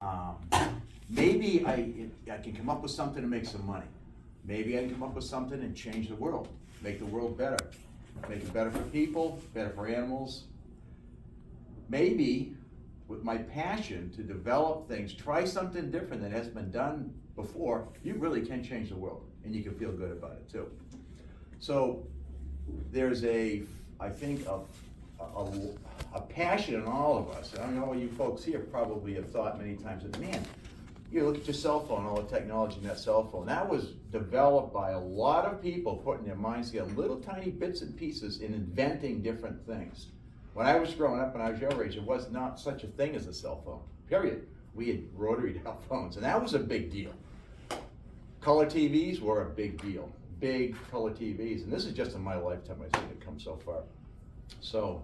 Um, Maybe I can come up with something to make some money. Maybe I can come up with something and change the world, make the world better, make it better for people, better for animals. Maybe with my passion to develop things, try something different that hasn't been done before, you really can change the world, and you can feel good about it too. So there's I think, a passion in all of us. I know you folks here probably have thought many times that, man, you look at your cell phone, all the technology in that cell phone. That was developed by a lot of people putting their minds together, little tiny bits and pieces in inventing different things. When I was growing up, when I was your age, there was not such a thing as a cell phone, period. We had rotary dial phones, and that was a big deal. Color TVs were a big deal, big color TVs, and this is just in my lifetime I've seen it come so far. So,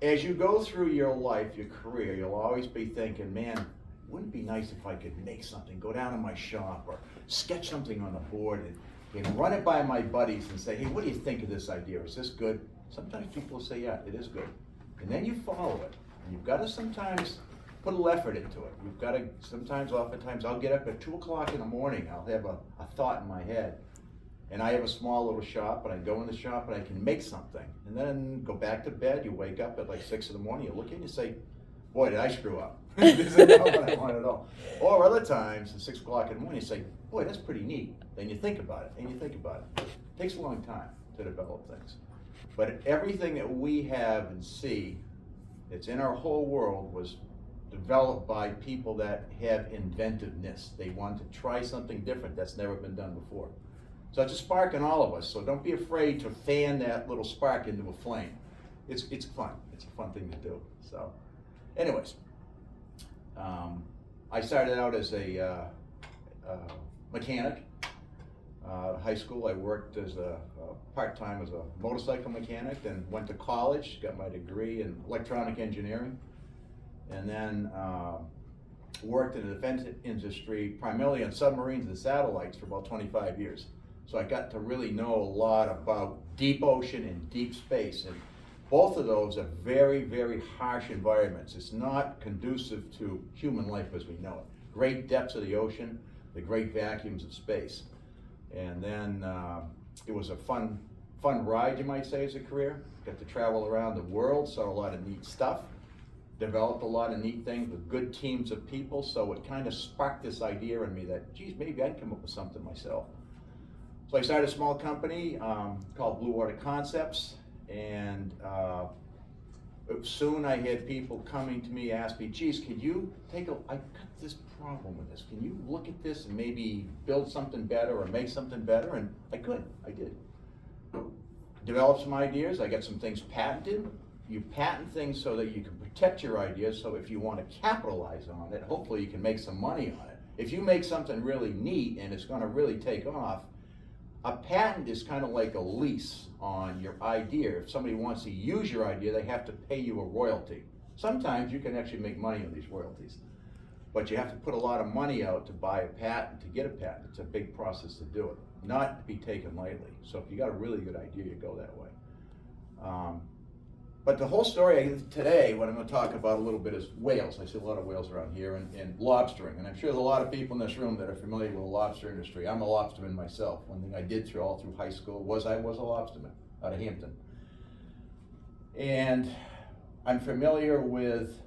as you go through your life, your career, you'll always be thinking, man, wouldn't it be nice if I could make something, go down to my shop or sketch something on the board and run it by my buddies and say, hey, what do you think of this idea? Is this good? Sometimes people will say, yeah, it is good. And then you follow it. And you've got to sometimes put a little effort into it. You've got to, oftentimes I'll get up at 2 o'clock in the morning, I'll have a thought in my head. And I have a small little shop, and I go in the shop and I can make something. And then go back to bed, you wake up at like 6 in the morning, you look in and you say, boy, did I screw up. This is not what I want at all. Or other times, at 6 o'clock in the morning, you say, boy, that's pretty neat. Then you think about it, and you think about it. It takes a long time to develop things. But everything that we have and see that's in our whole world was developed by people that have inventiveness. They want to try something different that's never been done before. So it's a spark in all of us, so don't be afraid to fan that little spark into a flame. It's fun. It's a fun thing to do. So, anyways, I started out as a mechanic. High school, I worked as part-time as a motorcycle mechanic, then went to college, got my degree in electronic engineering, and then worked in the defense industry, primarily on submarines and satellites, for about 25 years. So I got to really know a lot about deep ocean and deep space, and both of those are very, very harsh environments. It's not conducive to human life as we know it. Great depths of the ocean, the great vacuums of space. And then it was a fun ride, you might say, as a career. Got to travel around the world, saw a lot of neat stuff, developed a lot of neat things with good teams of people, so it kind of sparked this idea in me that, geez, maybe I'd come up with something myself. So I started a small company called Blue Water Concepts, and soon I had people coming to me, ask me, geez, could you I got this problem with this. Can you look at this and maybe build something better or make something better? And I did. Developed some ideas, I got some things patented. You patent things so that you can protect your ideas, so if you want to capitalize on it, hopefully you can make some money on it. If you make something really neat and it's going to really take off, a patent is kind of like a lease on your idea. If somebody wants to use your idea, they have to pay you a royalty. Sometimes you can actually make money on these royalties, but you have to put a lot of money out to buy a patent, to get a patent. It's a big process to do it, not to be taken lightly. So if you got a really good idea, you go that way. But the whole story today, what I'm going to talk about a little bit is whales. I see a lot of whales around here, and lobstering. And I'm sure there's a lot of people in this room that are familiar with the lobster industry. I'm a lobsterman myself. One thing I did all through high school was I was a lobsterman out of Hampton. And I'm familiar with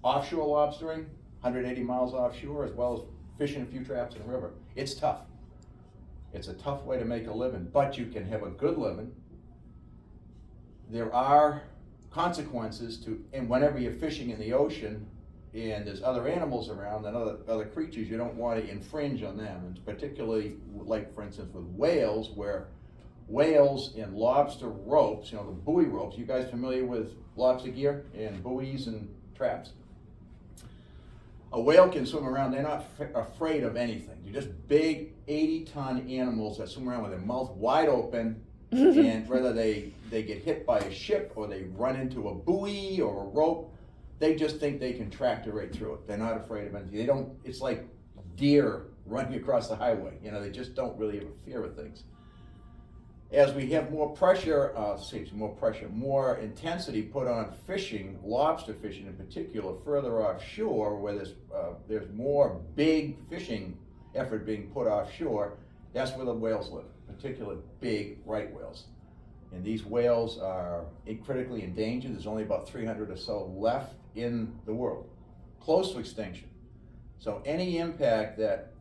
offshore lobstering, 180 miles offshore, as well as fishing a few traps in the river. It's tough. It's a tough way to make a living, but you can have a good living. There are consequences to, and whenever you're fishing in the ocean and there's other animals around and other creatures, you don't want to infringe on them. And particularly, like for instance with whales, where whales and lobster ropes, the buoy ropes, you guys familiar with lobster gear and buoys and traps? A whale can swim around, they're not afraid of anything. They're just big 80-ton animals that swim around with their mouth wide open, and whether they get hit by a ship or they run into a buoy or a rope, they just think they can tractor right through it. They're not afraid of anything. It's like deer running across the highway. They just don't really have a fear of things. as we have more pressure, more intensity put on fishing, lobster fishing in particular, further offshore, where there's more big fishing effort being put offshore, that's where the whales live, particularly big right whales. And these whales are critically endangered. There's only about 300 or so left in the world, close to extinction. So any impact that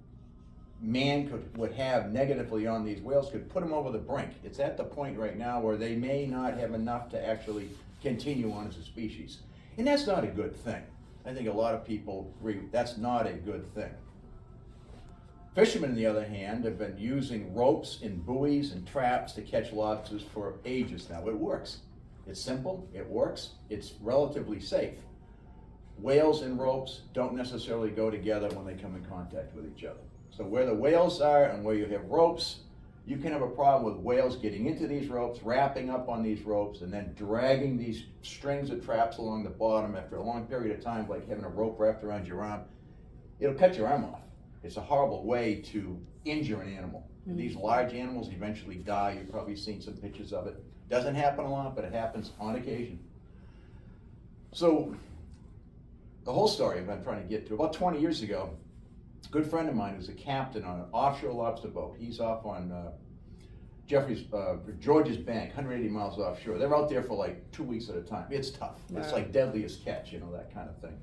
man would have negatively on these whales could put them over the brink. It's at the point right now where they may not have enough to actually continue on as a species. And that's not a good thing. I think a lot of people agree that's not a good thing. Fishermen, on the other hand, have been using ropes and buoys and traps to catch lobsters for ages now. It works. It's simple, it works, it's relatively safe. Whales and ropes don't necessarily go together when they come in contact with each other. So where the whales are and where you have ropes, you can have a problem with whales getting into these ropes, wrapping up on these ropes, and then dragging these strings of traps along the bottom after a long period of time, like having a rope wrapped around your arm. It'll cut your arm off. It's a horrible way to injure an animal. Mm-hmm. These large animals eventually die. You've probably seen some pictures of it. Doesn't happen a lot, but it happens on occasion. So the whole story I'm trying to get to, about 20 years ago, a good friend of mine was a captain on an offshore lobster boat. He's off on George's Bank, 180 miles offshore. They're out there for like 2 weeks at a time. It's tough. Wow. It's like deadliest catch, that kind of thing.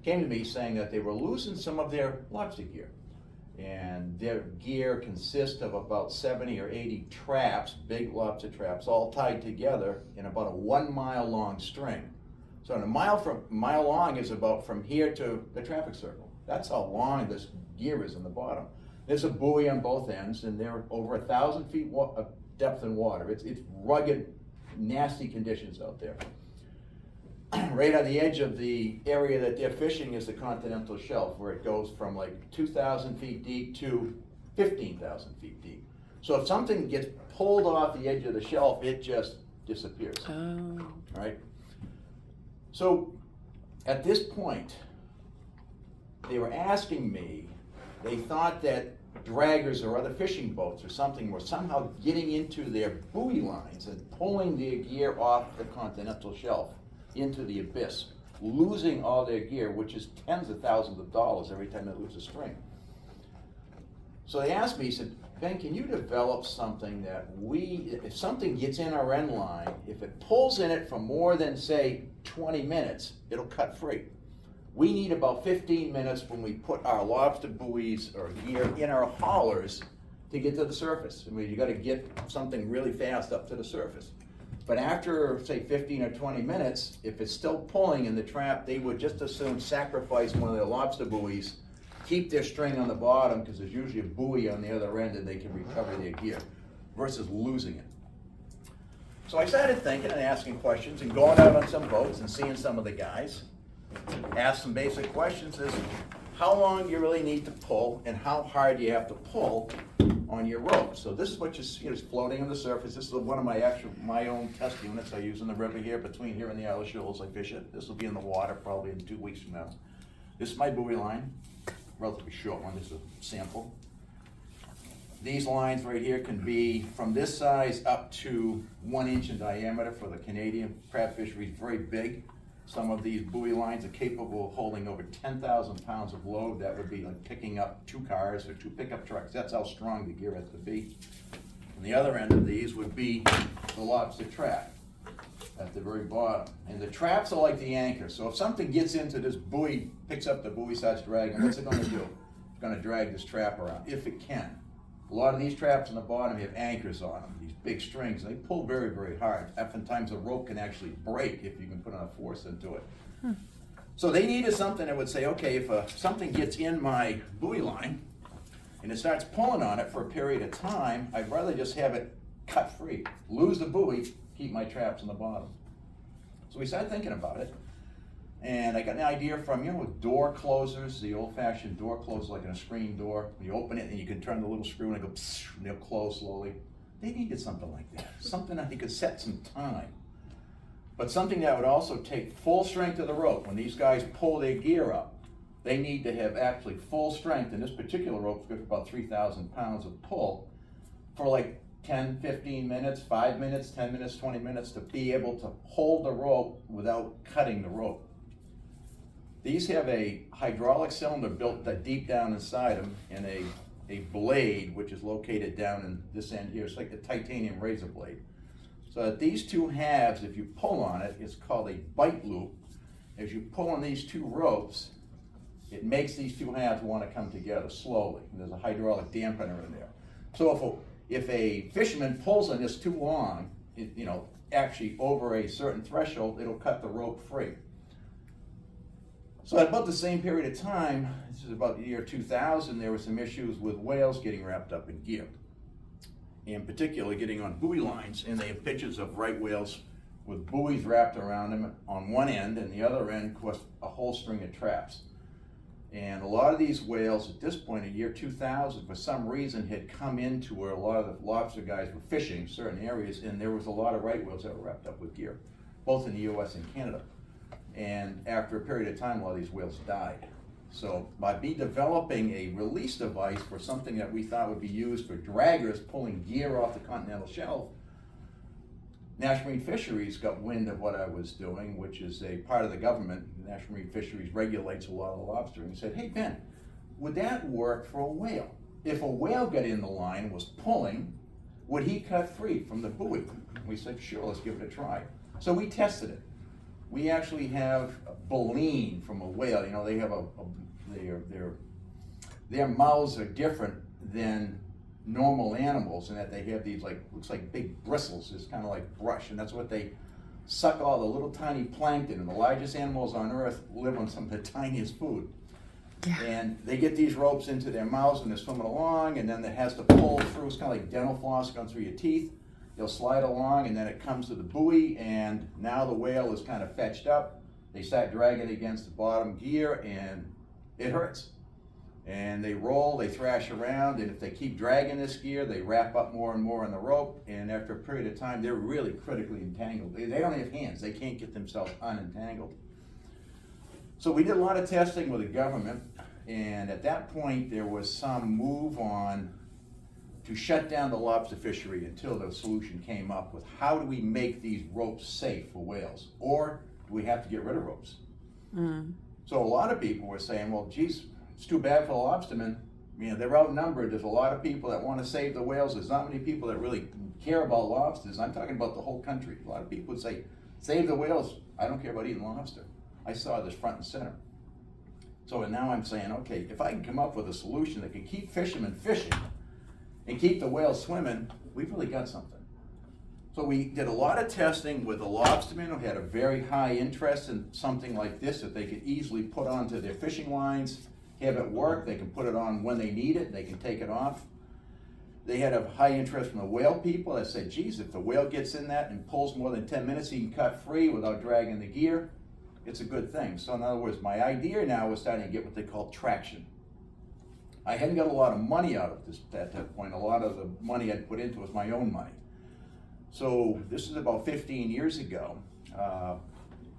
Came to me saying that they were losing some of their lobster gear. And their gear consists of about 70 or 80 traps, big lobster traps, all tied together in about a 1 mile long string. So a mile long is about from here to the traffic circle. That's how long this gear is in the bottom. There's a buoy on both ends, and they're over 1,000 feet of depth in water. It's rugged, nasty conditions out there. Right on the edge of the area that they're fishing is the continental shelf, where it goes from like 2,000 feet deep to 15,000 feet deep. So if something gets pulled off the edge of the shelf, it just disappears. Oh. Right? So at this point, they were asking me, they thought that draggers or other fishing boats or something were somehow getting into their buoy lines and pulling their gear off the continental shelf into the abyss, losing all their gear, which is tens of thousands of dollars every time they lose a string. So they asked me, he said, Ben, can you develop something that if something gets in our end line, if it pulls in it for more than, say, 20 minutes, it'll cut free. We need about 15 minutes when we put our lobster buoys or gear in our haulers to get to the surface. I mean, you got to get something really fast up to the surface. But after, say, 15 or 20 minutes, if it's still pulling in the trap, they would just as soon sacrifice one of their lobster buoys, keep their string on the bottom, because there's usually a buoy on the other end and they can recover their gear, versus losing it. So I started thinking and asking questions and going out on some boats and seeing some of the guys. Ask some basic questions is, how long do you really need to pull and how hard do you have to pull on your rope? So this is what is floating on the surface. This is one of my own test units I use in the river here, between here and the Isle of Shoals. I fish it. This will be in the water probably in 2 weeks from now. This is my buoy line, relatively short one. This is a sample. These lines right here can be from this size up to 1 inch in diameter for the Canadian crab fisheries, very big. Some of these buoy lines are capable of holding over 10,000 pounds of load. That would be like picking up 2 cars or 2 pickup trucks. That's how strong the gear has to be. And the other end of these would be the lobster trap at the very bottom. And the traps are like the anchor. So if something gets into this buoy, picks up the buoy, starts dragging, what's it going to do? It's going to drag this trap around, if it can. A lot of these traps on the bottom have anchors on them, these big strings. They pull very, very hard. Oftentimes a rope can actually break if you can put enough force into it. So they needed something that would say, okay, if something gets in my buoy line and it starts pulling on it for a period of time, I'd rather just have it cut free, lose the buoy, keep my traps on the bottom. So we started thinking about it. And I got an idea from, door closers, the old-fashioned door closer, like in a screen door. You open it and you can turn the little screw and it goes, and it'll close slowly. They needed something like that, something that you could set some time. But something that would also take full strength of the rope. When these guys pull their gear up, they need to have actually full strength, and this particular rope's good for about 3,000 pounds of pull, for like 10, 15 minutes, 5 minutes, 10 minutes, 20 minutes to be able to hold the rope without cutting the rope. These have a hydraulic cylinder built deep down inside them and a blade which is located down in this end here. It's like a titanium razor blade. So that these two halves, if you pull on it, it's called a bite loop. As you pull on these two ropes, it makes these two halves want to come together slowly. And there's a hydraulic dampener in there. So if a fisherman pulls on this too long, actually over a certain threshold, it'll cut the rope free. So at about the same period of time, this is about the year 2000, there were some issues with whales getting wrapped up in gear. In particular, getting on buoy lines, and they have pictures of right whales with buoys wrapped around them on one end, and the other end, of course, a whole string of traps. And a lot of these whales at this point in year 2000, for some reason, had come into where a lot of the lobster guys were fishing certain areas, and there was a lot of right whales that were wrapped up with gear, both in the US and Canada. And after a period of time, a lot of these whales died. So by developing a release device for something that we thought would be used for draggers pulling gear off the continental shelf, National Marine Fisheries got wind of what I was doing, which is a part of the government. National Marine Fisheries regulates a lot of the lobster, and said, hey Ben, would that work for a whale? If a whale got in the line and was pulling, would he cut free from the buoy? We said, sure, let's give it a try. So we tested it. We actually have a baleen from a whale. They have their mouths are different than normal animals in that they have these looks like big bristles. It's kind of like brush, and that's what they suck all the little tiny plankton. And the largest animals on earth live on some of the tiniest food. Yeah. And they get these ropes into their mouths and they're swimming along, and then it has to pull through. It's kind of like dental floss going through your teeth. They'll slide along, and then it comes to the buoy, and now the whale is kind of fetched up. They start dragging against the bottom gear, and it hurts. And they roll, they thrash around, and if they keep dragging this gear, they wrap up more and more on the rope, and after a period of time, they're really critically entangled. They don't have hands. They can't get themselves unentangled. So we did a lot of testing with the government, and at that point, there was some move on to shut down the lobster fishery until the solution came up with how do we make these ropes safe for whales, or do we have to get rid of ropes? So a lot of people were saying, well, geez, it's too bad for the lobstermen. They're outnumbered. There's a lot of people that want to save the whales. There's not many people that really care about lobsters. I'm talking about the whole country. A lot of people would say, save the whales. I don't care about eating lobster. I saw this front and center. So now I'm saying, okay, if I can come up with a solution that can keep fishermen fishing and keep the whales swimming, we've really got something. So we did a lot of testing with the lobstermen who had a very high interest in something like this that they could easily put onto their fishing lines, have it work. They can put it on when they need it. They can take it off. They had a high interest from the whale people that said, geez, if the whale gets in that and pulls more than 10 minutes, he can cut free without dragging the gear. It's a good thing. So in other words, my idea now was starting to get what they call traction. I hadn't got a lot of money out of this at that point. A lot of the money I'd put into was my own money. So this is about 15 years ago.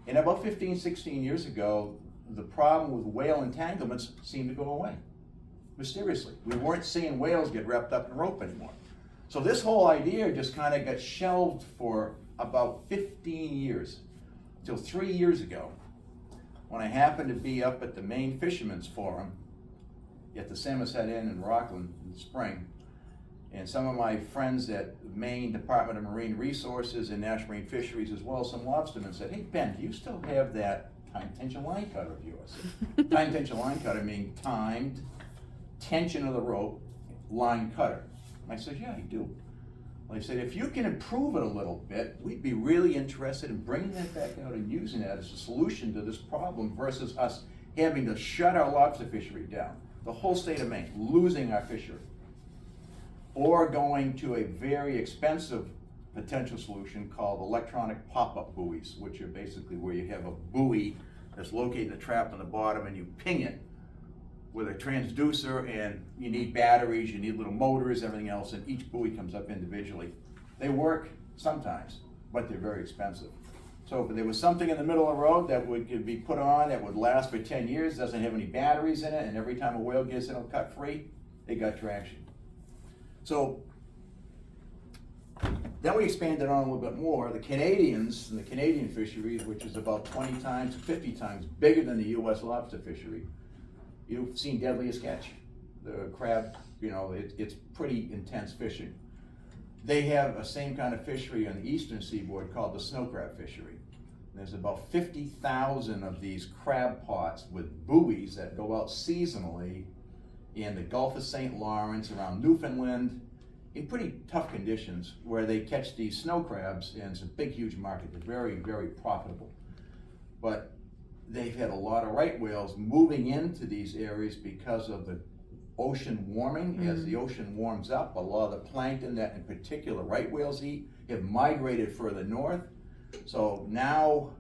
And about 15, 16 years ago, the problem with whale entanglements seemed to go away, mysteriously. We weren't seeing whales get wrapped up in rope anymore. So this whole idea just kind of got shelved for about 15 years, until 3 years ago, when I happened to be up at the Maine Fishermen's Forum at the Samoset Inn in Rockland in the spring. And some of my friends at the Maine Department of Marine Resources and National Marine Fisheries, as well as some lobstermen, said, hey Ben, do you still have that time tension line cutter of yours? Time tension line cutter meaning timed tension of the rope line cutter. And I said, yeah, I do. Well, I said, if you can improve it a little bit, we'd be really interested in bringing that back out and using that as a solution to this problem versus us having to shut our lobster fishery down, the whole state of Maine, losing our fishery, or going to a very expensive potential solution called electronic pop-up buoys, which are basically where you have a buoy that's located in a trap on the bottom and you ping it with a transducer, and you need batteries, you need little motors, everything else, and each buoy comes up individually. They work sometimes, but they're very expensive. So if there was something in the middle of the road that could be put on that would last for 10 years, doesn't have any batteries in it, and every time a whale gets in, it'll cut free, it got traction. So then we expanded on a little bit more. The Canadians and the Canadian fisheries, which is about 20 times, 50 times bigger than the U.S. lobster fishery. You've seen Deadliest Catch. The crab, it's pretty intense fishing. They have a same kind of fishery on the eastern seaboard called the snow crab fishery. There's about 50,000 of these crab pots with buoys that go out seasonally in the Gulf of St. Lawrence, around Newfoundland, in pretty tough conditions, where they catch these snow crabs, and it's a big, huge market. They're very, very profitable. But they've had a lot of right whales moving into these areas because of the ocean warming. As the ocean warms up, a lot of the plankton that in particular right whales eat have migrated further north. So now,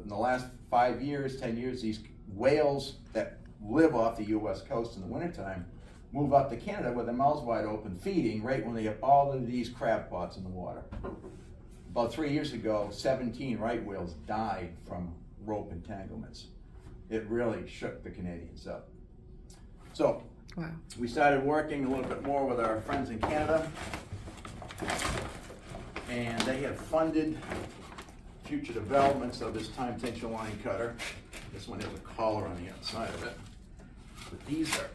in the last 5 years, 10 years, these whales that live off the US coast in the wintertime move up to Canada with their mouths wide open, feeding right when they have all of these crab pots in the water. About 3 years ago, 17 right whales died from rope entanglements. It really shook the Canadians up. So, wow. We started working a little bit more with our friends in Canada, and they have funded future developments of this time tension line cutter. This one has a collar on the outside of it. But these are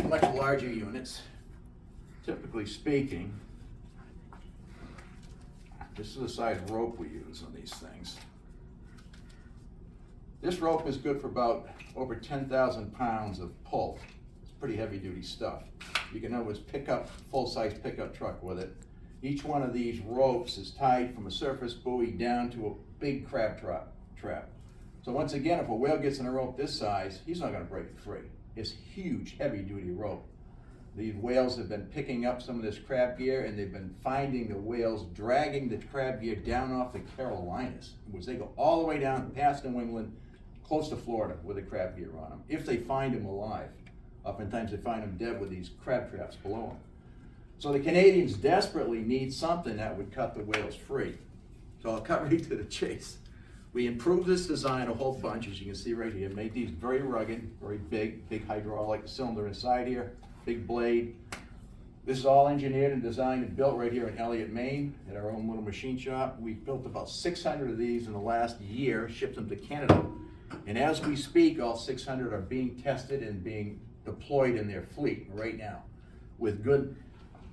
much larger units. Typically speaking, this is the size rope we use on these things. This rope is good for about over 10,000 pounds of pull. It's pretty heavy duty stuff. You can always pick up full-size pickup truck with it. Each one of these ropes is tied from a surface buoy down to a big crab trap. So once again, if a whale gets in a rope this size, he's not gonna break it free. It's huge, heavy duty rope. These whales have been picking up some of this crab gear, and they've been finding the whales dragging the crab gear down off the Carolinas, which they go all the way down past New England, close to Florida with the crab gear on them, if they find them alive. Oftentimes they find them dead with these crab traps below them. So the Canadians desperately need something that would cut the whales free. So I'll cut right to the chase. We improved this design a whole bunch, as you can see right here. Made these very rugged, very big hydraulic cylinder inside here, big blade. This is all engineered and designed and built right here in Elliott, Maine, at our own little machine shop. We built about 600 of these in the last year, shipped them to Canada. And as we speak, all 600 are being tested and being deployed in their fleet right now, with good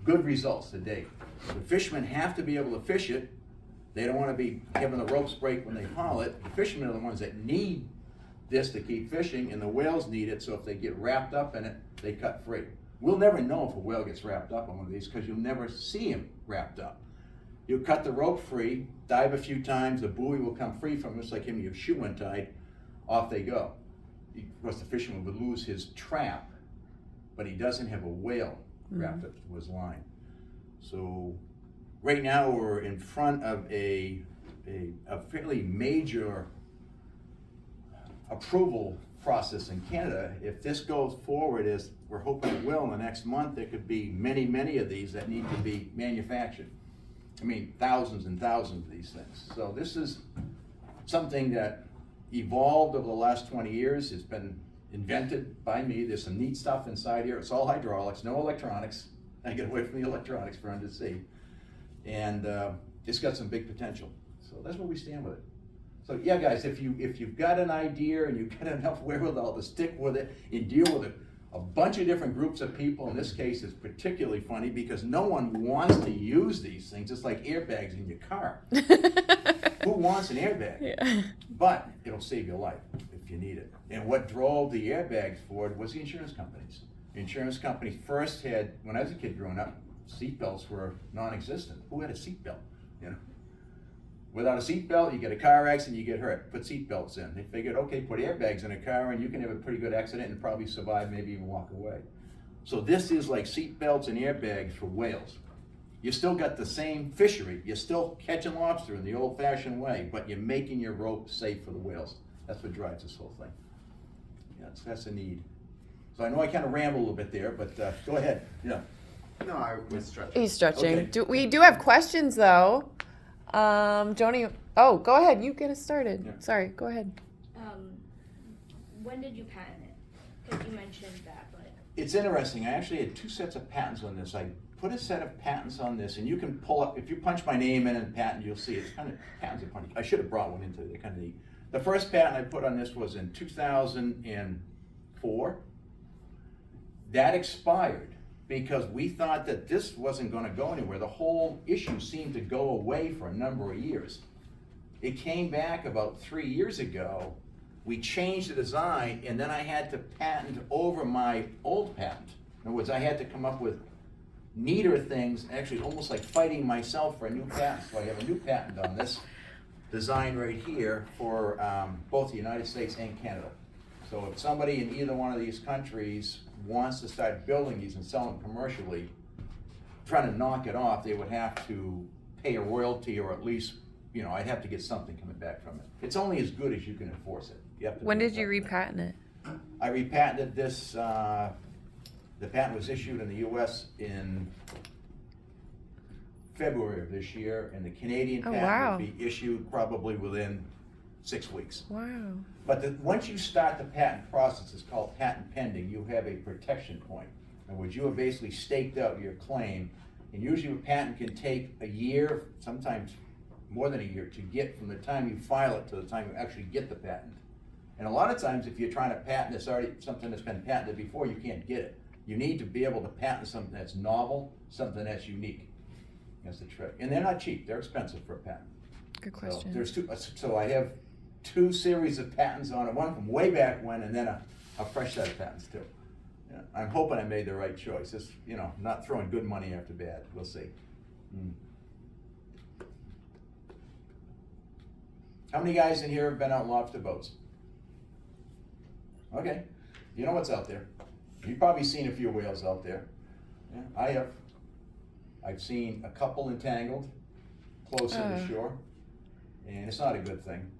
results to date. The fishermen have to be able to fish it. They don't want to be having the ropes break when they haul it. The fishermen are the ones that need this to keep fishing, and the whales need it, so if they get wrapped up in it, they cut free. We'll never know if a whale gets wrapped up on one of these because you'll never see him wrapped up. You'll cut the rope free, dive a few times, the buoy will come free from him, just like him, you have shoe untied, off they go. Of course, the fisherman would lose his trap, but he doesn't have a whale wrapped up to his line. So right now we're in front of a fairly major approval process in Canada. If this goes forward as we're hoping it will in the next month, there could be many of these that need to be manufactured. I mean, thousands and thousands of these things. So this is something that evolved over the last 20 years. It's been invented by me. There's some neat stuff inside here. It's all hydraulics, no electronics. I get away from the electronics for them to see. And it's got some big potential. So that's where we stand with it. So yeah, guys, if you've got an idea and you've got enough wherewithal to stick with it and deal with it, a bunch of different groups of people, in this case it's particularly funny because no one wants to use these things. It's like airbags in your car. Who wants an airbag? Yeah. But it'll save your life if you need it. And what drove the airbags forward was the insurance companies. The insurance companies first had, when I was a kid growing up, seatbelts were non-existent. Who had a seatbelt? You know, without a seatbelt, you get a car accident, you get hurt. Put seatbelts in. They figured, okay, put airbags in a car and you can have a pretty good accident and probably survive, maybe even walk away. So this is like seatbelts and airbags for whales. You still got the same fishery. You're still catching lobster in the old-fashioned way, but you're making your rope safe for the whales. That's what drives this whole thing. Yeah, that's a need. So I know I kind of ramble a little bit there, but go ahead. Yeah. No, I was stretching. He's stretching. Okay. We do have questions though. Joni, go ahead. You get us started. Yeah. Sorry, go ahead. When did you patent it? Because you mentioned that, but It's interesting. I actually had 2 sets of patents on this. I put a set of patents on this, and you can pull up, if you punch my name in and patent, you'll see it's kind of, patents are funny. I should have brought one into it, they're kind of neat. The first patent I put on this was in 2004. That expired because we thought that this wasn't gonna go anywhere. The whole issue seemed to go away for a number of years. It came back about 3 years ago. We changed the design, and then I had to patent over my old patent. In other words, I had to come up with neater things, actually almost like fighting myself for a new patent. So I have a new patent on this design right here for both the United States and Canada. So if somebody in either one of these countries wants to start building these and sell them commercially, trying to knock it off, they would have to pay a royalty, or at least, you know, I'd have to get something coming back from it. It's only as good as you can enforce it. You have to When be did you repatent it? I repatented this, the patent was issued in the US in February of this year, and the Canadian Oh, patent wow. will be issued probably within 6 weeks. Wow. But once you start the patent process, it's called patent pending, you have a protection point. In other words, you have basically staked out your claim, and usually a patent can take a year, sometimes more than a year, to get from the time you file it to the time you actually get the patent. And a lot of times, if you're trying to patent this already, something that's been patented before, you can't get it. You need to be able to patent something that's novel, something that's unique. That's the trick. And they're not cheap, they're expensive for a patent. Good So question. there's so I have 2 series of patents on it, one from way back when, and then a fresh set of patents too. Yeah, I'm hoping I made the right choice. It's, you know, not throwing good money after bad. We'll see. How many guys in here have been out lobster boats? Okay, you know what's out there. You've probably seen a few whales out there. Yeah, I have. I've seen a couple entangled close to the shore, and it's not a good thing.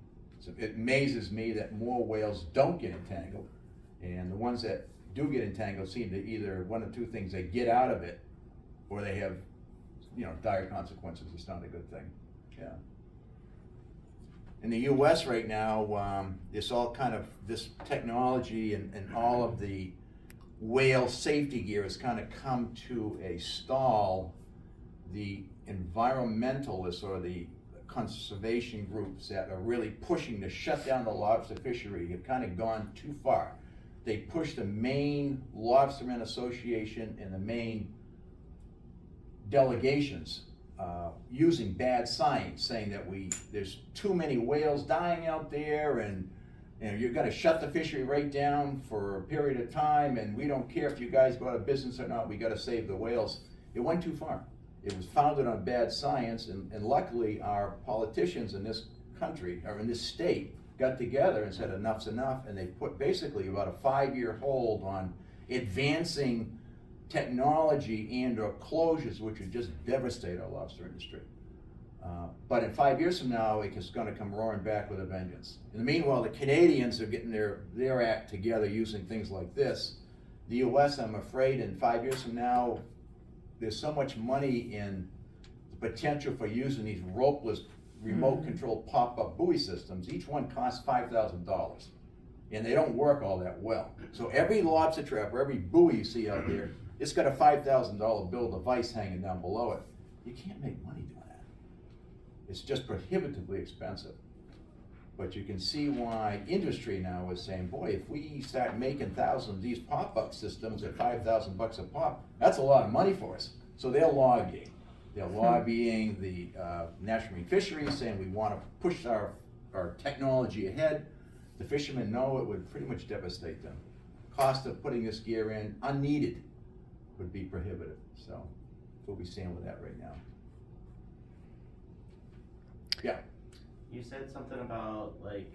So it amazes me that more whales don't get entangled, and the ones that do get entangled seem to either one of 2 things: they get out of it, or they have, you know, dire consequences. It's not a good thing. Yeah. In the U.S. right now, it's all kind of this technology and all of the whale safety gear has kind of come to a stall. The environmentalists or the conservation groups that are really pushing to shut down the lobster fishery have kind of gone too far. They pushed the Maine Lobstermen Association and the Maine delegations using bad science, saying that there's too many whales dying out there, and you know, you're gonna shut the fishery right down for a period of time, and we don't care if you guys go out of business or not, we gotta save the whales. It went too far. It was founded on bad science, and luckily our politicians in this country, or in this state, got together and said enough's enough, and they put basically about a 5-year hold on advancing technology and or closures which would just devastate our lobster industry. But in 5 years from now, it's gonna come roaring back with a vengeance. In the meanwhile, the Canadians are getting their act together using things like this. The US, I'm afraid, in 5 years from now, there's so much money in the potential for using these ropeless, remote controlled pop-up buoy systems. Each one costs $5,000, and they don't work all that well. So every lobster trap or every buoy you see out there, it's got a $5,000 bill device hanging down below it. You can't make money doing that. It's just prohibitively expensive. But you can see why industry now is saying, boy, if we start making thousands of these pop-up systems at $5,000 a pop, that's a lot of money for us. So they're lobbying. They're lobbying the National Marine Fisheries, saying we want to push our technology ahead. The fishermen know it would pretty much devastate them. Cost of putting this gear in, unneeded, would be prohibitive. So we'll be seeing with that right now. Yeah. You said something about, like,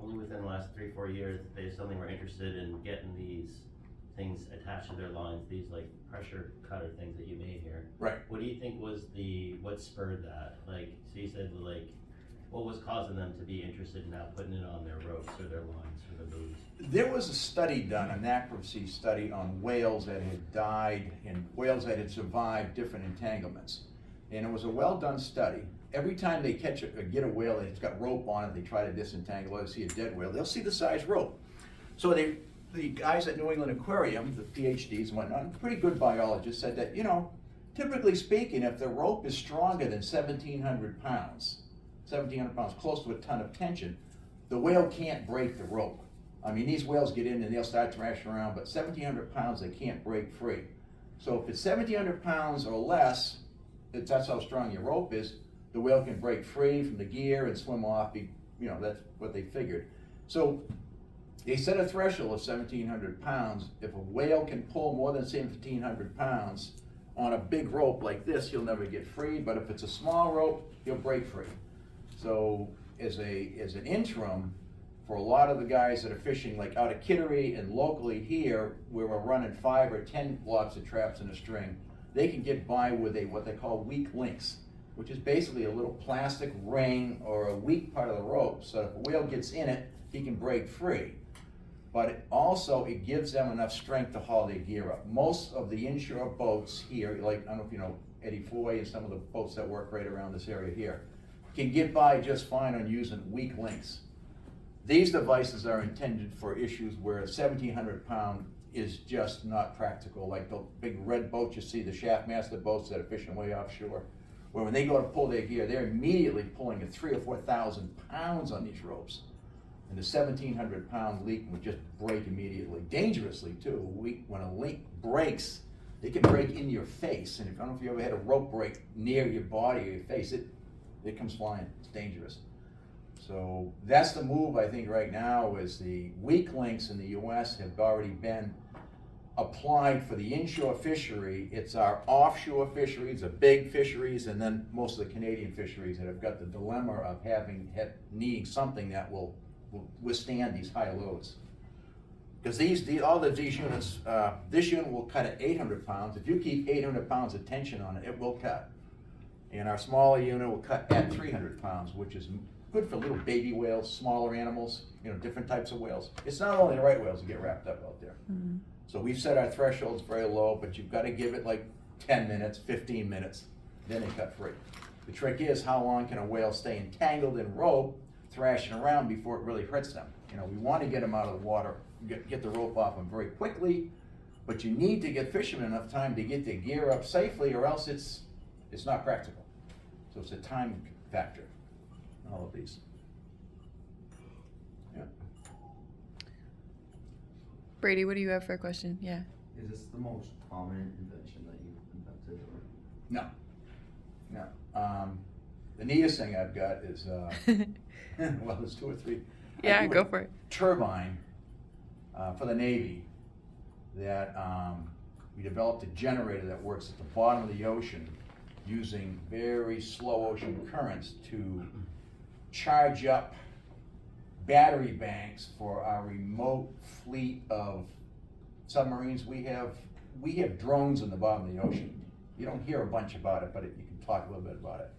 only within the last 3-4 years, they suddenly were interested in getting these things attached to their lines, these like pressure cutter things that you made here. Right. What do you think was what spurred that? Like, so you said, like, what was causing them to be interested in now putting it on their ropes or their lines or their buoys? There was a study done, an accuracy study on whales that had died and whales that had survived different entanglements. And it was a well-done study. Every time they get a whale that's got rope on it, they try to disentangle it, see a dead whale, they'll see the size rope. So the guys at New England Aquarium, the PhDs and whatnot, pretty good biologists, said that, you know, typically speaking, if the rope is stronger than 1,700 pounds, close to a ton of tension, the whale can't break the rope. I mean, these whales get in and they'll start thrashing around, but 1,700 pounds, they can't break free. So if it's 1,700 pounds or less, that's how strong your rope is, the whale can break free from the gear and swim off. That's what they figured. So they set a threshold of 1,700 pounds. If a whale can pull more than 1,700 pounds on a big rope like this, he'll never get free, but if it's a small rope, he'll break free. So as an interim, for a lot of the guys that are fishing like out of Kittery and locally here, where we're running 5 or 10 lobster traps in a string, they can get by with what they call weak links, which is basically a little plastic ring or a weak part of the rope, so if a whale gets in it, he can break free. But it gives them enough strength to haul their gear up. Most of the inshore boats here, like, I don't know if you know Eddie Foy and some of the boats that work right around this area here, can get by just fine on using weak links. These devices are intended for issues where a 1,700 pound is just not practical, like the big red boats you see, the Shaftmaster boats that are fishing way offshore, where when they go to pull their gear, they're immediately pulling 3,000 or 4,000 pounds on these ropes. And the 1,700 pound leak would just break immediately, dangerously too. When a link breaks, it can break in your face. And I don't know if you ever had a rope break near your body or your face, it comes flying, it's dangerous. So that's the move, I think, right now, is the weak links in the US have already been applied for the inshore fishery. It's our offshore fisheries, the big fisheries, and then most of the Canadian fisheries that have got the dilemma of needing something that will withstand these high loads. Because these units, this unit will cut at 800 pounds. If you keep 800 pounds of tension on it, it will cut. And our smaller unit will cut at 300 pounds, which is good for little baby whales, smaller animals, different types of whales. It's not only the right whales that get wrapped up out there. Mm-hmm. So we've set our thresholds very low, but you've got to give it like 10 minutes, 15 minutes, then they cut free. The trick is, how long can a whale stay entangled in rope, thrashing around before it really hurts them? We want to get them out of the water, get the rope off them very quickly, but you need to get fishermen enough time to get their gear up safely, or else it's not practical. So it's a time factor, all of these. Yeah. Brady, what do you have for a question? Yeah. Is this the most prominent invention that you've invented? No. The neatest thing I've got is, well, there's 2 or 3. Yeah, go for it. Turbine for the Navy that we developed a generator that works at the bottom of the ocean using very slow ocean currents to charge up battery banks for our remote fleet of submarines. We have drones in the bottom of the ocean. You don't hear a bunch about it, but you can talk a little bit about it.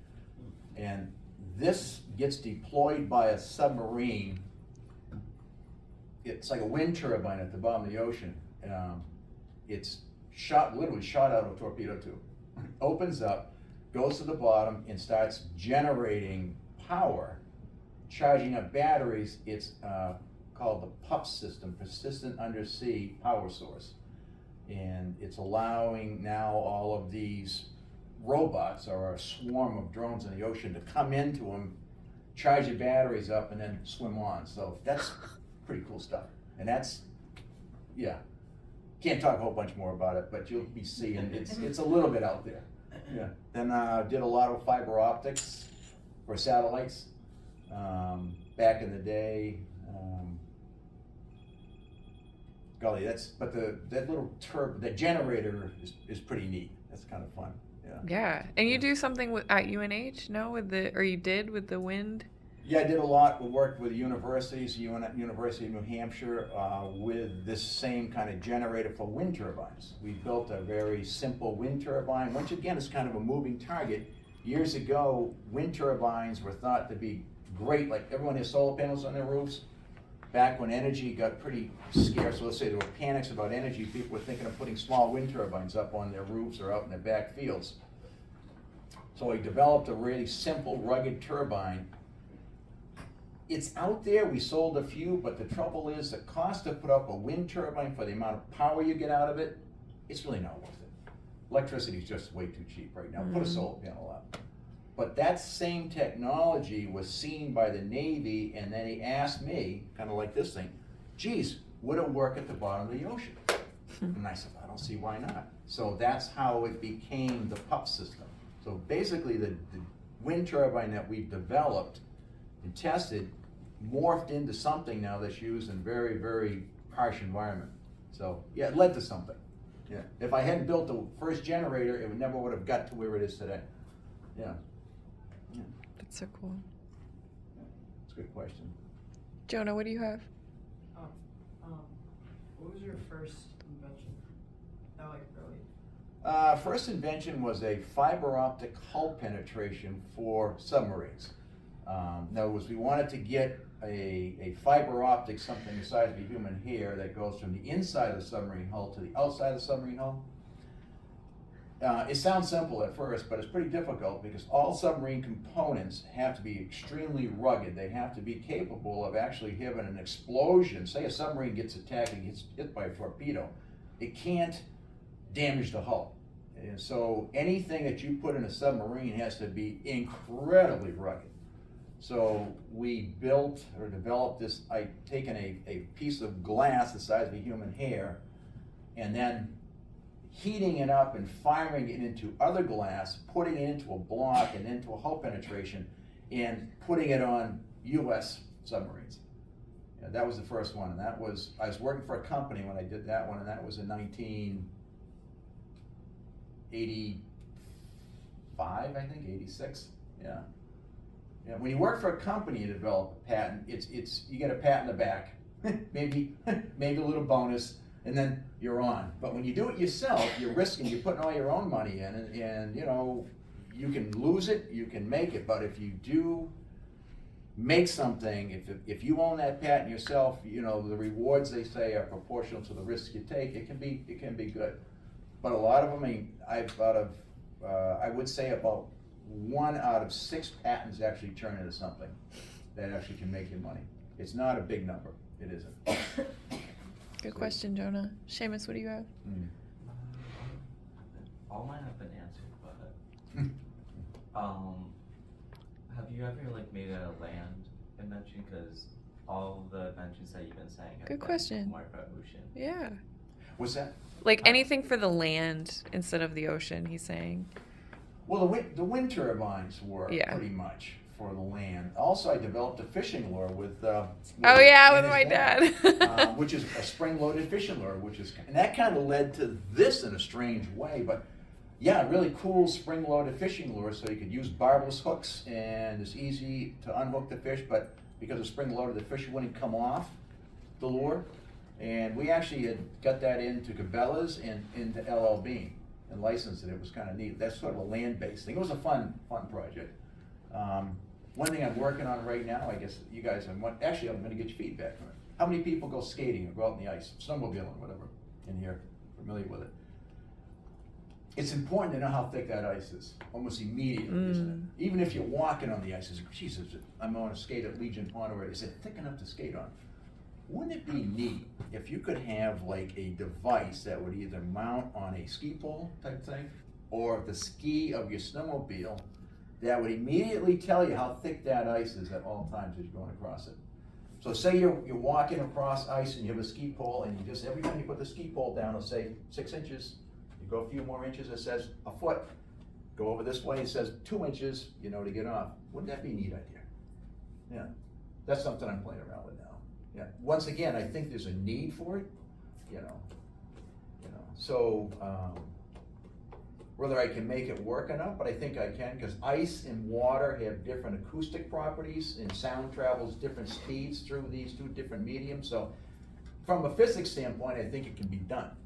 And this gets deployed by a submarine. It's like a wind turbine at the bottom of the ocean. It's literally shot out of a torpedo tube. Opens up, goes to the bottom, and starts generating power, charging up batteries. It's called the PUP system, Persistent Undersea Power Source. And it's allowing now all of these robots, or a swarm of drones in the ocean, to come into them, charge your batteries up, and then swim on. So that's pretty cool stuff. And can't talk a whole bunch more about it, but you'll be seeing it's a little bit out there. Yeah. Then did a lot of fiber optics for satellites back in the day. Golly, that little the generator is pretty neat. That's kind of fun. Yeah. Yeah, and you do something at UNH, no? You did with the wind? Yeah, I did a lot. We worked with universities, University of New Hampshire, with this same kind of generator for wind turbines. We built a very simple wind turbine. Once again, it's kind of a moving target. Years ago, wind turbines were thought to be great, like everyone has solar panels on their roofs. Back when energy got pretty scarce, so let's say there were panics about energy, people were thinking of putting small wind turbines up on their roofs or out in their back fields. So we developed a really simple, rugged turbine. It's out there, we sold a few, but the trouble is the cost to put up a wind turbine for the amount of power you get out of it, it's really not worth it. Electricity is just way too cheap right now. Put a solar panel up. But that same technology was seen by the Navy, and then he asked me, kind of like this thing, geez, would it work at the bottom of the ocean? And I said, I don't see why not. So that's how it became the PUP system. So basically the wind turbine that we've developed and tested morphed into something now that's used in very, very harsh environment. So yeah, it led to something. Yeah. If I hadn't built the first generator, it would never would have got to where it is today. Yeah. That's so cool. It's a good question. Jonah, what do you have? What was your first invention? That like really? First invention was a fiber optic hull penetration for submarines. In other words, we wanted to get a fiber optic, something the size of a human hair, that goes from the inside of the submarine hull to the outside of the submarine hull. It sounds simple at first, but it's pretty difficult because all submarine components have to be extremely rugged. They have to be capable of actually having an explosion. Say a submarine gets attacked and gets hit by a torpedo. It can't damage the hull. And so anything that you put in a submarine has to be incredibly rugged. So we built or developed this, I'd taken a piece of glass the size of a human hair, and then heating it up and firing it into other glass, putting it into a block and into a hull penetration, and putting it on US submarines. Yeah, that was the first one, and that was, I was working for a company when I did that one, and that was in 1985, I think, 86, yeah. Yeah, when you work for a company to develop a patent, it's you get a pat in the back, maybe a little bonus, and then you're on. But when you do it yourself, you're risking, you're putting all your own money in, and you know, you can lose it, you can make it, but if you do make something, if you own that patent yourself, you know, the rewards, they say, are proportional to the risk you take. It can be good. But a lot of them, I would say about 1 out of 6 patents actually turn into something that actually can make you money. It's not a big number. It isn't. Good question, Jonah. Seamus, what do you have? All mine have been answered, but have you ever like made a land invention? Because all the inventions that you've been saying have Good been question. more about ocean. Yeah. What's that? Like anything for the land instead of the ocean, he's saying. Well, the wind turbines were pretty much for the land. Also, I developed a fishing lure with oh yeah, with his my dad. which is a spring-loaded fishing lure, and that kind of led to this in a strange way. But yeah, really cool spring-loaded fishing lure, so you could use barbless hooks, and it's easy to unhook the fish. But because it's spring-loaded, the fish wouldn't come off the lure. And we actually had got that into Cabela's and into LL Bean and licensed it. It was kind of neat. That's sort of a land-based thing. It was a fun project. One thing I'm working on right now, I guess you guys, actually I'm going to get your feedback from it. How many people go skating or go out in the ice, snowmobiling, whatever, in here, familiar with it? It's important to know how thick that ice is, almost immediately, isn't it? Even if you're walking on the ice, it's, Jesus, I'm on a skate at Legion Pond already. Is it thick enough to skate on? Wouldn't it be neat if you could have like a device that would either mount on a ski pole type thing or the ski of your snowmobile that would immediately tell you how thick that ice is at all times as you're going across it. So say you're walking across ice and you have a ski pole, and you just, every time you put the ski pole down, it'll say 6 inches. You go a few more inches, it says a foot. Go over this way, it says 2 inches, you know, to get off. Wouldn't that be a neat idea? Yeah, that's something I'm playing around with now. Yeah, once again, I think there's a need for it, you know. So, whether I can make it work or not, but I think I can, because ice and water have different acoustic properties, and sound travels different speeds through these 2 different mediums. So from a physics standpoint, I think it can be done.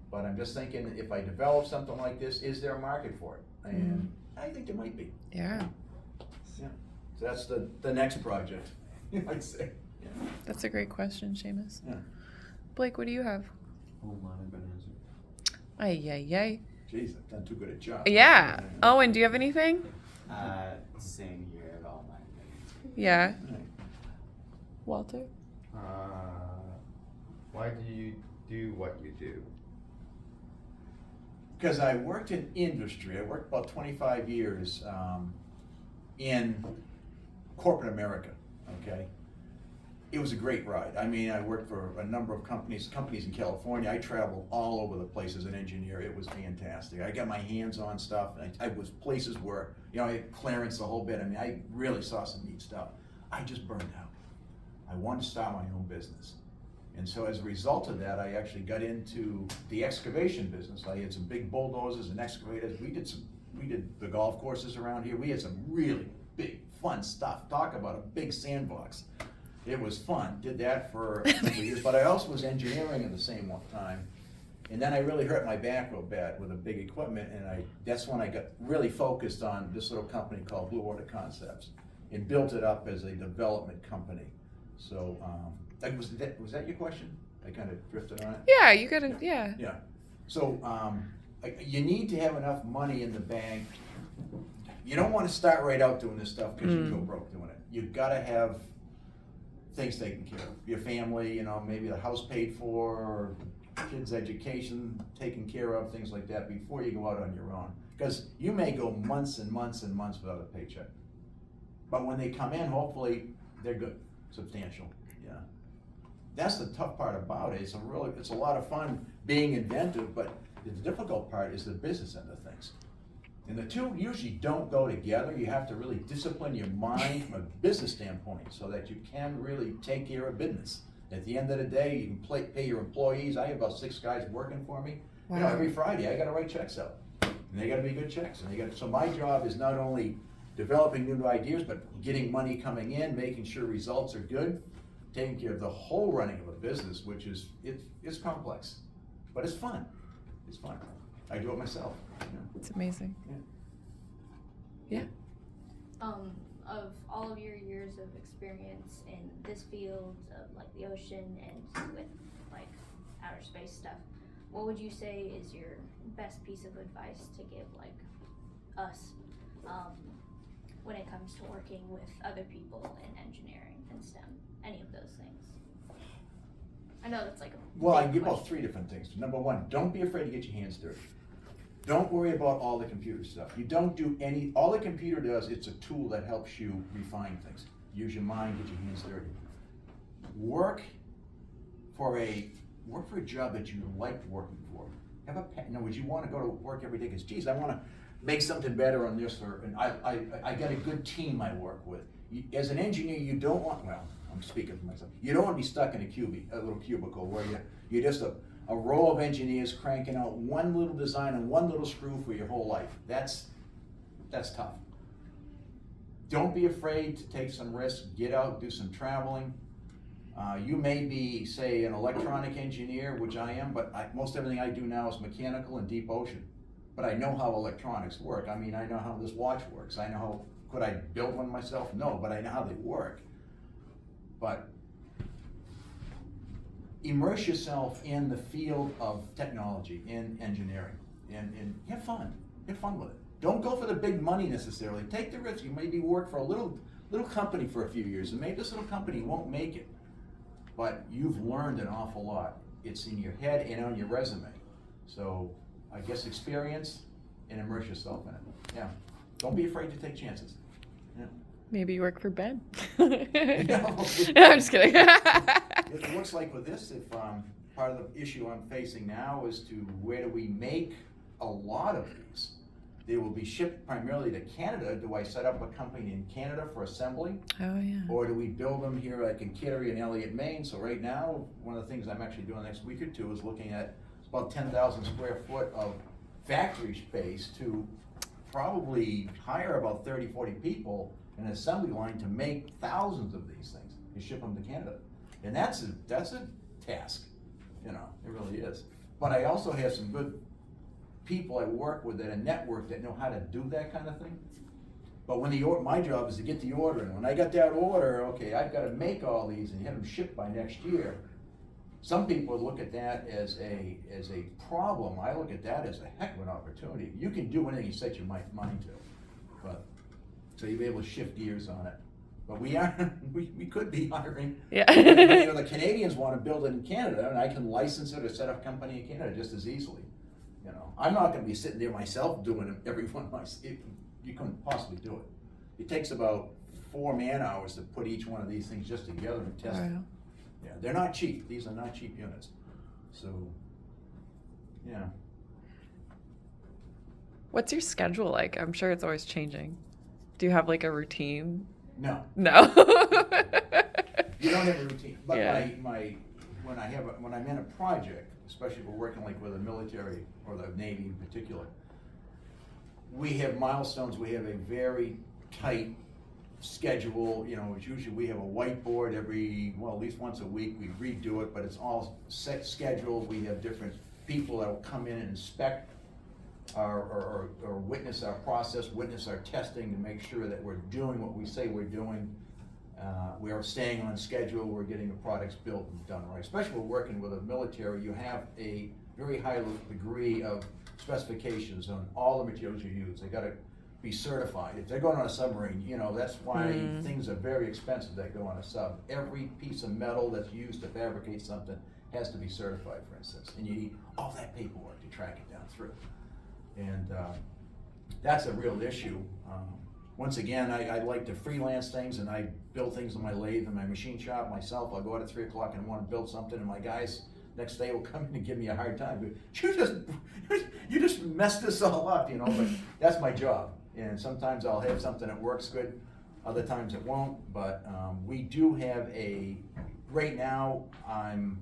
But I'm just thinking, if I develop something like this, is there a market for it? And I think there might be. Yeah. Yeah. So that's the next project, you might say. Yeah. That's a great question, Seamus. Yeah. Blake, what do you have? All mine have been answered. Ay. Jeez, I've done too good a job. Yeah. Owen, do you have anything? Same here at all mine. Yeah. Right. Walter? Why do you do what you do? Because I worked in industry. I worked about 25 years in corporate America, okay? It was a great ride. I mean, I worked for a number of companies in California. I traveled all over the place as an engineer. It was fantastic. I got my hands on stuff. And I was places where, you know, I had clearance the whole bit. I mean, I really saw some neat stuff. I just burned out. I wanted to start my own business. And so as a result of that, I actually got into the excavation business. I had some big bulldozers and excavators. We did the golf courses around here. We had some really big, fun stuff. Talk about a big sandbox. It was fun. Did that for a couple of years, but I also was engineering at the same time. And then I really hurt my back real bad with a big equipment, and that's when I got really focused on this little company called Blue Water Concepts and built it up as a development company. So, was that your question? I kind of drifted on it. Yeah, you gotta, yeah. Yeah. So, you need to have enough money in the bank. You don't want to start right out doing this stuff because you go broke doing it. You've got to have things taken care of. Your family, you know, maybe the house paid for, or kids' education taken care of, things like that before you go out on your own. Because you may go months and months and months without a paycheck. But when they come in, hopefully they're good, substantial. Yeah. That's the tough part about it. It's a lot of fun being inventive, but the difficult part is the business end of things. And the two usually don't go together. You have to really discipline your mind from a business standpoint so that you can really take care of business. At the end of the day, you can pay your employees. I have about 6 guys working for me. Wow. You know, every Friday I got to write checks out, and they got to be good checks. And so my job is not only developing new ideas, but getting money coming in, making sure results are good, taking care of the whole running of a business, which is it's complex, but it's fun. It's fun. I do it myself. You know. It's amazing. Yeah. Of all of your years of experience in this field of like the ocean and with like outer space stuff, what would you say is your best piece of advice to give like us when it comes to working with other people in engineering and STEM, any of those things? I know that's like a Well, I big give about question. 3 different things. Number 1, don't be afraid to get your hands dirty. Don't worry about all the computer stuff. You don't do all the computer does, it's a tool that helps you refine things. Use your mind, get your hands dirty. Work for a job that you like working for. Have a in other words, you want to go to work every day because, geez, I want to make something better on this, and I got a good team I work with. As an engineer, you don't want, well, I'm speaking for myself, you don't want to be stuck in a little cubicle where you're just a row of engineers cranking out one little design and one little screw for your whole life. That's tough. Don't be afraid to take some risks, get out, do some traveling. You may be, say, an electronic engineer, which I am, but most everything I do now is mechanical and deep ocean. But I know how electronics work. I mean, I know how this watch works. I know how, could I build one myself? No, but I know how they work. But immerse yourself in the field of technology, in engineering, and have fun. Have fun with it. Don't go for the big money necessarily. Take the risk. You maybe work for a little company for a few years, and maybe this little company won't make it. But you've learned an awful lot. It's in your head and on your resume. So I guess experience and immerse yourself in it. Yeah. Don't be afraid to take chances. Yeah. Maybe you work for Ben. No. I'm just kidding. It looks like with this, if part of the issue I'm facing now is to where do we make a lot of these? They will be shipped primarily to Canada. Do I set up a company in Canada for assembly? Oh, yeah. Or do we build them here like in Kittery and Elliott, Maine? So right now, one of the things I'm actually doing the next week or 2 is looking at about 10,000 square foot of factory space to probably hire about 30, 40 people in an assembly line to make thousands of these things and ship them to Canada. And that's a task, you know, it really is. But I also have some good people I work with at a network that know how to do that kind of thing. But when my job is to get the order in. When I got that order, okay, I've got to make all these and have them shipped by next year. Some people look at that as a problem. I look at that as a heck of an opportunity. You can do anything you set your mind to, but so you'll be able to shift gears on it. But we could be hiring. Yeah. You know, the Canadians want to build it in Canada, and I can license it or set up a company in Canada just as easily. You know, I'm not gonna be sitting there myself doing every one of you couldn't possibly do it. It takes about 4 man-hours to put each one of these things just together and test it. Wow. Yeah, they're not cheap, these are not cheap units, so, yeah. What's your schedule like? I'm sure it's always changing. Do you have like a routine? No, No. you don't have a routine, but Yeah. when I'm in a project, especially if we're working like with the military or the Navy in particular, we have milestones, we have a very tight schedule, you know, it's usually we have a whiteboard at least once a week, we redo it, but it's all set schedule, we have different people that will come in and inspect or witness our process, witness our testing to make sure that we're doing what we say we're doing. We are staying on schedule, we're getting the products built and done right. Especially when we're working with the military, you have a very high degree of specifications on all the materials you use. They gotta be certified. If they're going on a submarine, you know, that's why things are very expensive that go on a sub. Every piece of metal that's used to fabricate something has to be certified, for instance. And you need all that paperwork to track it down through. And that's a real issue. Once again, I like to freelance things, and I build things on my lathe and my machine shop myself. I'll go out at 3 o'clock and want to build something, and my guys next day will come in and give me a hard time. You just messed this all up, you know. But that's my job. And sometimes I'll have something that works good, other times it won't. But we do have right now I'm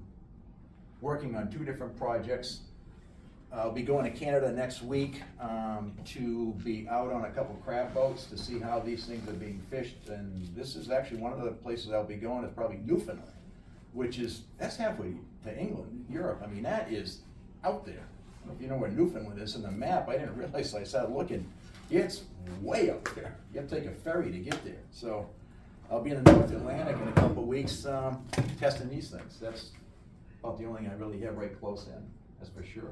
working on 2 different projects. I'll be going to Canada next week to be out on a couple crab boats to see how these things are being fished. And this is actually one of the places I'll be going is probably Newfoundland, that's halfway to England, Europe. I mean, that is out there. I don't know if you know where Newfoundland is in the map. I didn't realize I started looking. It's way up there. You have to take a ferry to get there. So I'll be in the North Atlantic in a couple of weeks testing these things. That's about the only thing I really have right close in, that's for sure.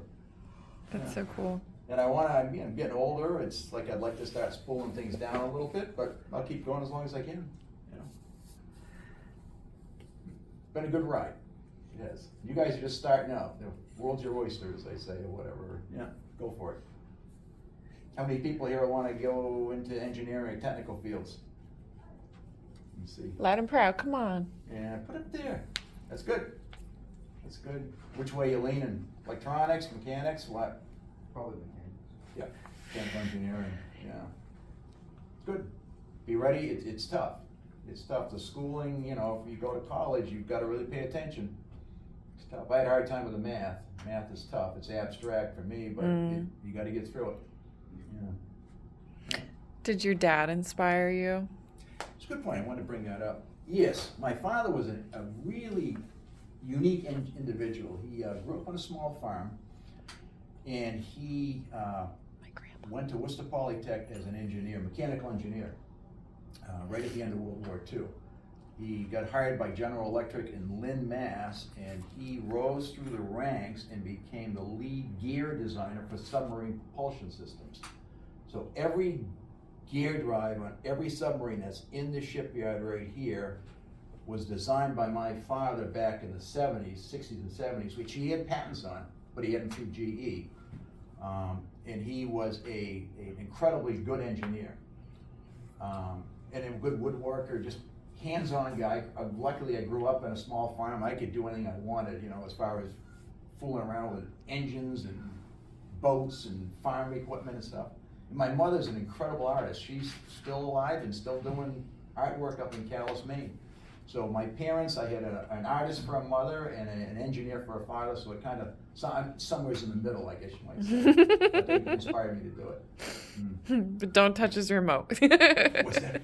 That's so cool. And I'm getting older, it's like I'd like to start spooling things down a little bit, but I'll keep going as long as I can, you know. Been a good ride, it has. You guys are just starting out, the world's your oyster, as they say, or whatever, yeah, go for it. How many people here want to go into engineering, technical fields? Let me see. Loud and proud, come on. Yeah, put it there, that's good. That's good. Which way you leaning? Electronics, mechanics, what? Probably mechanics. Yeah, mechanical engineering, yeah. It's good. Be ready, it's tough. It's tough. The schooling, you know, if you go to college, you've got to really pay attention. It's tough. I had a hard time with the math. Math is tough. It's abstract for me, but you got to get through it. Yeah. Did your dad inspire you? It's a good point. I wanted to bring that up. Yes, my father was a really unique individual. He grew up on a small farm, and he went to Worcester Polytech as an engineer, mechanical engineer, right at the end of World War II. He got hired by General Electric in Lynn, Mass, and he rose through the ranks and became the lead gear designer for submarine propulsion systems. So every gear drive on every submarine that's in the shipyard right here was designed by my father back in the 70s, 60s and 70s, which he had patents on, but he had them through GE. And he was an incredibly good engineer, and a good woodworker, just hands-on guy. Luckily, I grew up in a small farm. I could do anything I wanted, you know, as far as fooling around with engines and boats and farm equipment and stuff. And my mother's an incredible artist. She's still alive and still doing artwork up in Calais, Maine. So my parents, I had an artist for a mother and an engineer for a father, so it kind of, somewhere's in the middle, I guess you might say. But they inspired me to do it. But don't touch his remote. What's that?